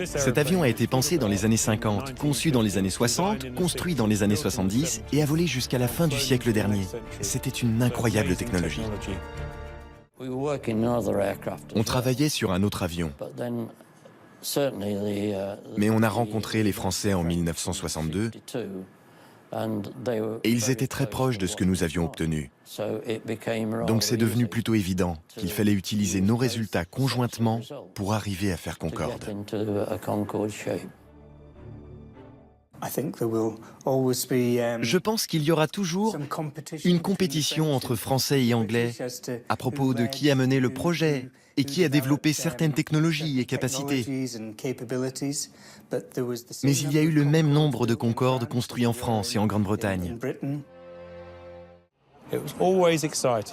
Cet avion a été pensé dans les années 50, conçu dans les années 60, construit dans les années 70 et a volé jusqu'à la fin du siècle dernier. C'était une incroyable technologie. On travaillait sur un autre avion, mais on a rencontré les Français en 1962 et ils étaient très proches de ce que nous avions obtenu. Donc c'est devenu plutôt évident qu'il fallait utiliser nos résultats conjointement pour arriver à faire Concorde. Je pense qu'il y aura toujours une compétition entre Français et Anglais à propos de qui a mené le projet et qui a développé certaines technologies et capacités. Mais il y a eu le même nombre de Concorde construits en France et en Grande-Bretagne.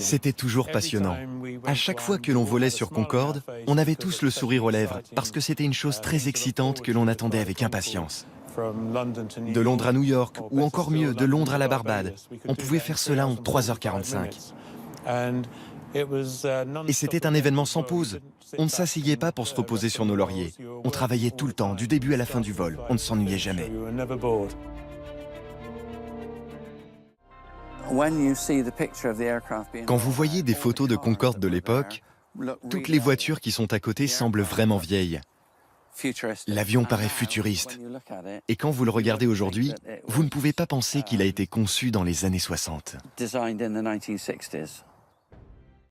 C'était toujours passionnant. À chaque fois que l'on volait sur Concorde, on avait tous le sourire aux lèvres parce que c'était une chose très excitante que l'on attendait avec impatience. De Londres à New York, ou encore mieux, de Londres à la Barbade. On pouvait faire cela en 3h45. Et c'était un événement sans pause. On ne s'asseyait pas pour se reposer sur nos lauriers. On travaillait tout le temps, du début à la fin du vol. On ne s'ennuyait jamais. Quand vous voyez des photos de Concorde de l'époque, toutes les voitures qui sont à côté semblent vraiment vieilles. L'avion paraît futuriste. Et quand vous le regardez aujourd'hui, vous ne pouvez pas penser qu'il a été conçu dans les années 60.